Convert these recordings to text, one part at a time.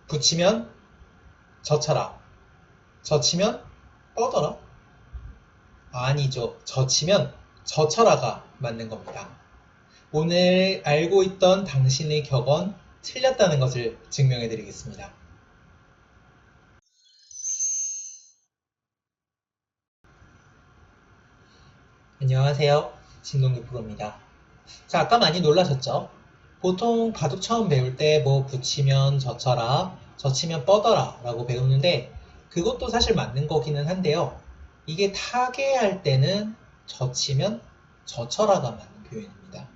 붙이면 젖혀라. 젖히면 뻗어라? 아니죠. 젖히면 젖혀라가 맞는 겁니다. 오늘 알고 있던 당신의 격언 틀렸다는 것을 증명해 드리겠습니다. 안녕하세요. 신동규 프로입니다. 자, 아까 많이 놀라셨죠? 보통 바둑 처음 배울 때 뭐 붙이면 젖혀라, 젖히면 뻗어라 라고 배우는데 그것도 사실 맞는 거기는 한데요. 이게 타개할 때는 젖히면 젖혀라가 맞는 표현입니다.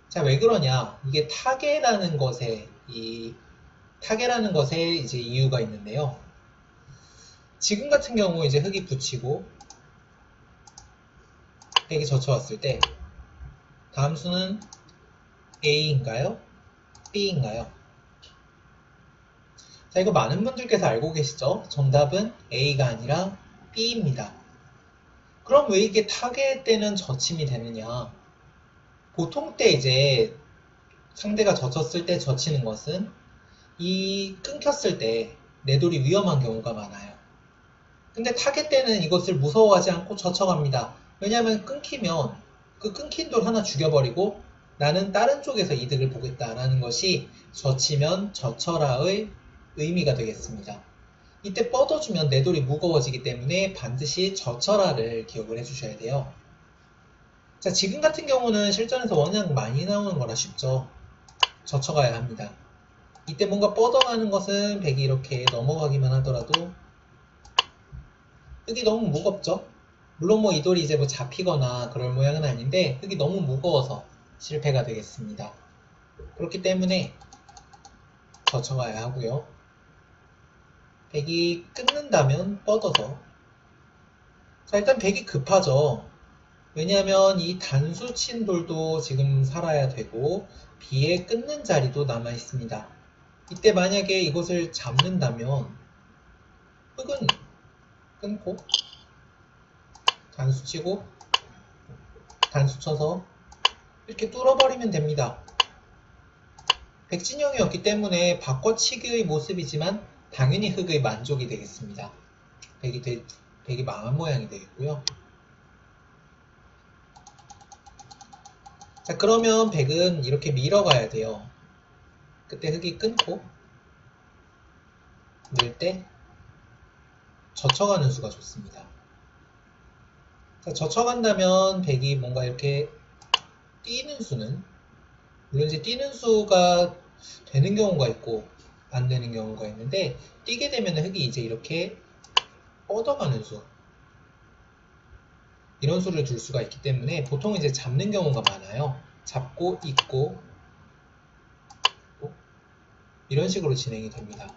자, 왜 그러냐? 이게 타개라는 것에 이제 이유가 있는데요. 지금 같은 경우 이제 흙이 붙이고 흙이 젖혀왔을 때 다음 수는 A인가요? B인가요? 자, 이거 많은 분들께서 알고 계시죠? 정답은 A가 아니라 B입니다. 그럼 왜 이게 타겟 때는 젖힘이 되느냐? 보통 때 이제 상대가 젖혔을 때 젖히는 것은 이 끊겼을 때 내돌이 위험한 경우가 많아요. 근데 타겟 때는 이것을 무서워하지 않고 젖혀갑니다. 왜냐하면 끊기면 그 끊긴 돌 하나 죽여버리고 나는 다른 쪽에서 이득을 보겠다라는 것이 젖히면 젖혀라의 의미가 되겠습니다. 이때 뻗어주면 내 돌이 무거워지기 때문에 반드시 젖혀라를 기억을 해주셔야 돼요. 자, 지금 같은 경우는 실전에서 워낙 많이 나오는 거라 쉽죠. 젖혀가야 합니다. 이때 뭔가 뻗어가는 것은 백이 이렇게 넘어가기만 하더라도 흙이 너무 무겁죠? 물론 뭐 이 돌이 이제 뭐 잡히거나 그럴 모양은 아닌데 흙이 너무 무거워서 실패가 되겠습니다. 그렇기 때문에 젖혀가야 하고요. 백이 끊는다면 뻗어서. 자, 일단 백이 급하죠. 왜냐하면 이 단수 친 돌도 지금 살아야 되고 B에 끊는 자리도 남아 있습니다. 이때 만약에 이것을 잡는다면 흙은 끊고 단수 치고 단수 쳐서 이렇게 뚫어버리면 됩니다. 백진영이었기 때문에 바꿔치기의 모습이지만 당연히 흙의 만족이 되겠습니다. 백이 망한 모양이 되겠고요. 자, 그러면 백은 이렇게 밀어가야 돼요. 그때 흙이 끊고 밀 때 젖혀가는 수가 좋습니다. 자, 젖혀간다면 백이 뭔가 이렇게 뛰는 수는 물론 이제 뛰는 수가 되는 경우가 있고 안 되는 경우가 있는데 뛰게 되면 흙이 이제 이렇게 뻗어가는 수 이런 수를 둘 수가 있기 때문에 보통 이제 잡는 경우가 많아요. 잡고 잇고 이런 식으로 진행이 됩니다.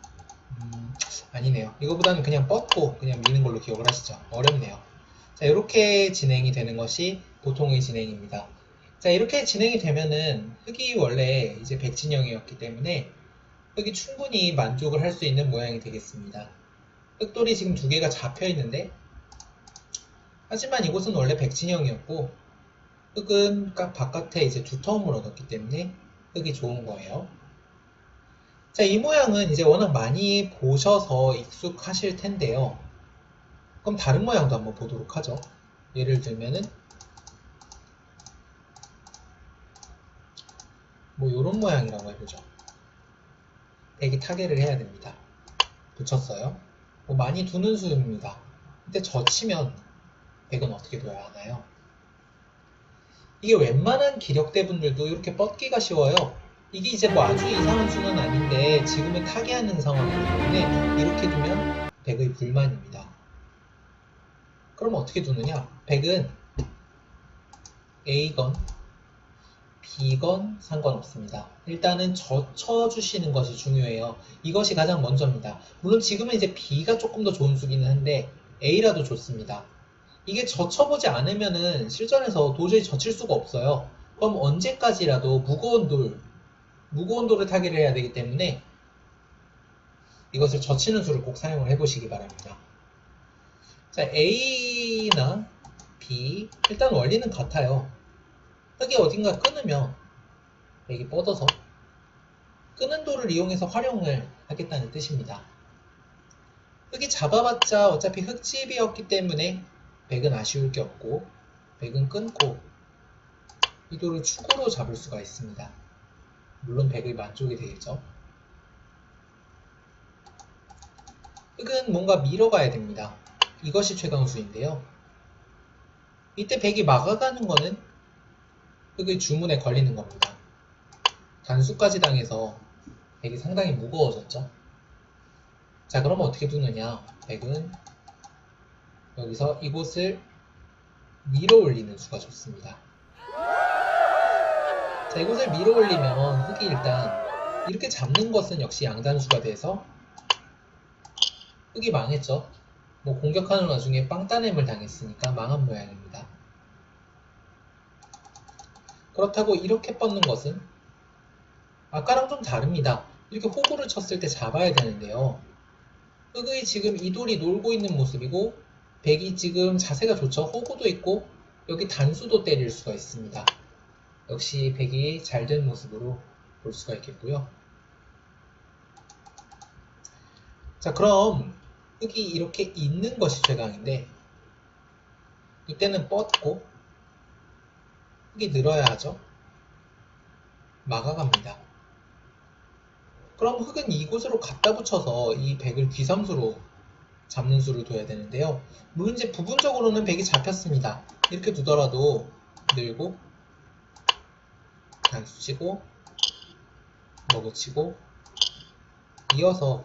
아니네요. 이거보다는 그냥 뻗고 그냥 미는 걸로 기억을 하시죠. 어렵네요. 자, 이렇게 진행이 되는 것이 보통의 진행입니다. 자, 이렇게 진행이 되면은 흙이 원래 이제 백진영이었기 때문에 흙이 충분히 만족을 할 수 있는 모양이 되겠습니다. 흙돌이 지금 두 개가 잡혀 있는데 하지만 이곳은 원래 백진영이었고 흙은 바깥에 이제 두터움을 얻었기 때문에 흙이 좋은 거예요. 자, 이 모양은 이제 워낙 많이 보셔서 익숙하실 텐데요. 그럼 다른 모양도 한번 보도록 하죠. 예를 들면은 뭐 요런 모양이라고 해보죠. 백이 타개를 해야 됩니다. 붙였어요. 뭐 많이 두는 수입니다. 근데 젖히면 백은 어떻게 둬야 하나요? 이게 웬만한 기력대 분들도 이렇게 뻗기가 쉬워요. 이게 이제 뭐 아주 이상한 수는 아닌데 지금은 타개하는 상황이기 때문에 이렇게 두면 백의 불만입니다. 그럼 어떻게 두느냐? 백은 A건 B건 상관없습니다. 일단은 젖혀주시는 것이 중요해요. 이것이 가장 먼저입니다. 물론 지금은 이제 B가 조금 더 좋은 수기는 한데 A라도 좋습니다. 이게 젖혀보지 않으면은 실전에서 도저히 젖힐 수가 없어요. 그럼 언제까지라도 무거운 돌을 타개를 해야 되기 때문에 이것을 젖히는 수를 꼭 사용을 해보시기 바랍니다. 자, A나 B 일단 원리는 같아요. 흙이 어딘가 끊으면 백이 뻗어서 끄는 돌을 이용해서 활용을 하겠다는 뜻입니다. 흑이 잡아봤자 어차피 흑집이었기 때문에 백은 아쉬울 게 없고 백은 끊고 이 돌을 축으로 잡을 수가 있습니다. 물론 백의 만족이 되겠죠. 흑은 뭔가 밀어가야 됩니다. 이것이 최강수인데요. 이때 백이 막아가는 거는 흑의 주문에 걸리는 겁니다. 단수까지 당해서 백이 상당히 무거워졌죠. 자, 그럼 어떻게 두느냐? 백은 여기서 이곳을 밀어 올리는 수가 좋습니다. 자, 이곳을 밀어 올리면 흑이 일단 이렇게 잡는 것은 역시 양단수가 돼서 흑이 망했죠. 뭐 공격하는 와중에 빵따냄을 당했으니까 망한 모양입니다. 그렇다고 이렇게 뻗는 것은 아까랑 좀 다릅니다. 이렇게 호구를 쳤을 때 잡아야 되는데요. 흑의 지금 이 돌이 놀고 있는 모습이고 백이 지금 자세가 좋죠. 호구도 있고 여기 단수도 때릴 수가 있습니다. 역시 백이 잘 된 모습으로 볼 수가 있겠고요. 자, 그럼 흑이 이렇게 있는 것이 최강인데 이때는 뻗고 흑이 늘어야 하죠. 막아갑니다. 그럼 흑은 이곳으로 갖다 붙여서 이 백을 귀삼수로 잡는 수를 둬야 되는데요. 물론 이제 부분적으로는 백이 잡혔습니다. 이렇게 두더라도 늘고 단수 치고 먹어치고 이어서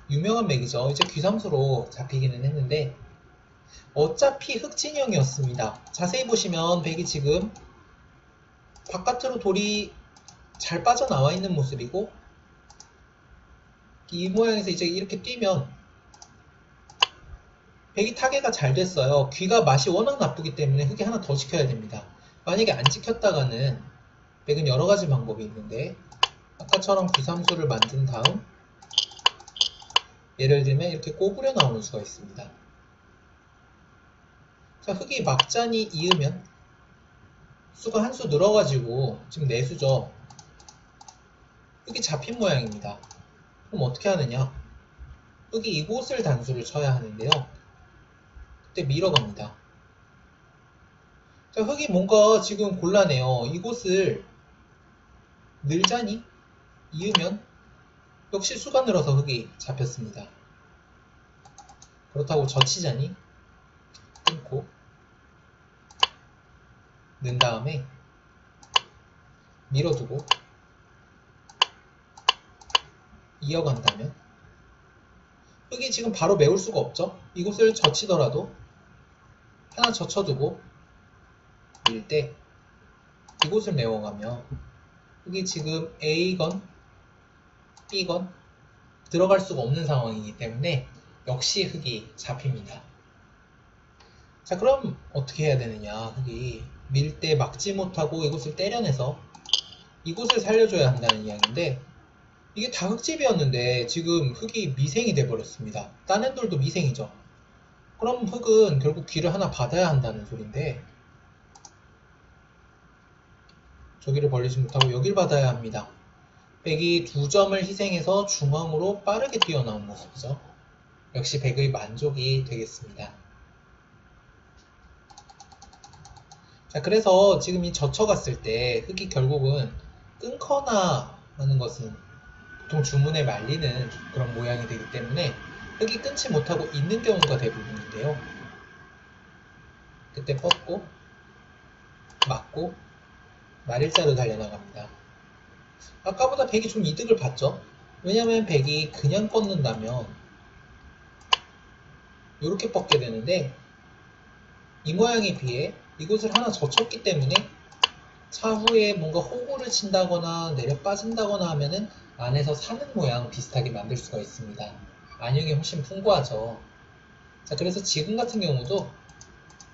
유명한 맥이죠. 이제 귀삼수로 잡히기는 했는데 어차피 흑진영이었습니다. 자세히 보시면 백이 지금 바깥으로 돌이 잘 빠져나와 있는 모습이고 이 모양에서 이제 이렇게 뛰면 백이 타개가 잘 됐어요. 귀가 맛이 워낙 나쁘기 때문에 흑이 하나 더 지켜야 됩니다. 만약에 안 지켰다가는 백은 여러 가지 방법이 있는데 아까처럼 귀삼수를 만든 다음 예를 들면 이렇게 꼬부려 나오는 수가 있습니다. 자, 흑이 막잔이 이으면 수가 한 수 늘어가지고 지금 4수죠. 흑이 잡힌 모양입니다. 그럼 어떻게 하느냐? 흑이 이곳을 단수를 쳐야 하는데요. 그때 밀어갑니다. 자, 흑이 뭔가 지금 곤란해요. 이곳을 늘자니 이으면 역시 수가 늘어서 흑이 잡혔습니다. 그렇다고 젖히자니 끊고 는 다음에 밀어두고 이어간다면 흑이 지금 바로 메울 수가 없죠. 이곳을 젖히더라도 하나 젖혀두고 밀 때 이곳을 메워가며 흑이 지금 A건 B건 들어갈 수가 없는 상황이기 때문에 역시 흑이 잡힙니다. 자, 그럼 어떻게 해야 되느냐? 흑이 밀 때 막지 못하고 이곳을 때려내서 이곳을 살려줘야 한다는 이야기인데 이게 다 흑집이었는데 지금 흑이 미생이 돼버렸습니다. 따낸 돌도 미생이죠. 그럼 흑은 결국 귀를 하나 받아야 한다는 소린데 저기를 벌리지 못하고 여길 받아야 합니다. 백이 2점을 희생해서 중앙으로 빠르게 뛰어나온 모습이죠. 역시 백의 만족이 되겠습니다. 자, 그래서 지금 이 젖혀갔을 때 흑이 결국은 끊거나 하는 것은 보통 주문에 말리는 그런 모양이 되기 때문에 흑이 끊지 못하고 있는 경우가 대부분인데요. 그때 뻗고 맞고 말일자로 달려나갑니다. 아까보다 백이 좀 이득을 봤죠. 왜냐면 백이 그냥 뻗는다면 이렇게 뻗게 되는데 이 모양에 비해 이곳을 하나 젖혔기 때문에 차후에 뭔가 호구를 친다거나 내려 빠진다거나 하면은 안에서 사는 모양 비슷하게 만들 수가 있습니다. 안형이 훨씬 풍부하죠. 자, 그래서 지금 같은 경우도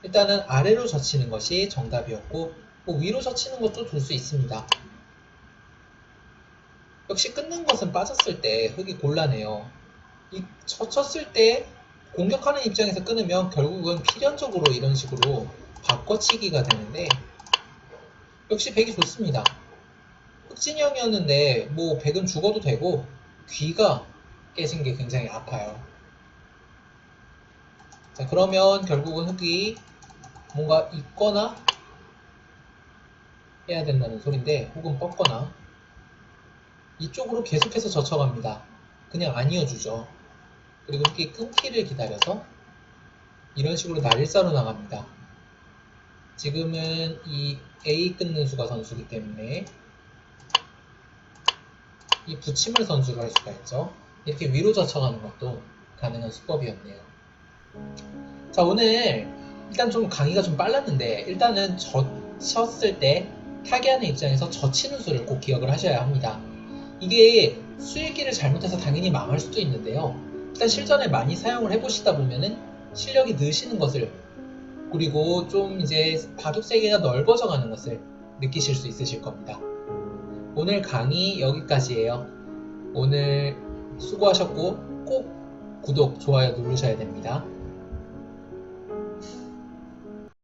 일단은 아래로 젖히는 것이 정답이었고 뭐 위로 젖히는 것도 둘 수 있습니다. 역시 끊는 것은 빠졌을 때 흑이 곤란해요. 이 젖혔을 때 공격하는 입장에서 끊으면 결국은 필연적으로 이런 식으로 바꿔치기가 되는데 역시 백이 좋습니다. 흑진형이었는데 뭐 100은 죽어도 되고 귀가 깨진 게 굉장히 아파요. 자, 그러면 결국은 흑이 뭔가 있거나 해야 된다는 소린데, 혹은 뻗거나 이쪽으로 계속해서 젖혀갑니다. 그냥 안 이어주죠. 그리고 흑이 끊기를 기다려서 이런 식으로 날일사로 나갑니다. 지금은 이 A 끊는 수가 선수이기 때문에 이 붙임을 선수로 할 수가 있죠. 이렇게 위로 젖혀가는 것도 가능한 수법이었네요. 자, 오늘 일단 좀 강의가 좀 빨랐는데, 일단은 젖혔을 때 타개하는 입장에서 젖히는 수를 꼭 기억을 하셔야 합니다. 이게 수일기를 잘못해서 당연히 망할 수도 있는데요. 일단 실전에 많이 사용을 해보시다 보면은 실력이 느시는 것을, 그리고 좀 이제 바둑 세계가 넓어져 가는 것을 느끼실 수 있으실 겁니다. 오늘 강의 여기까지예요. 오늘 수고하셨고 꼭 구독, 좋아요 누르셔야 됩니다.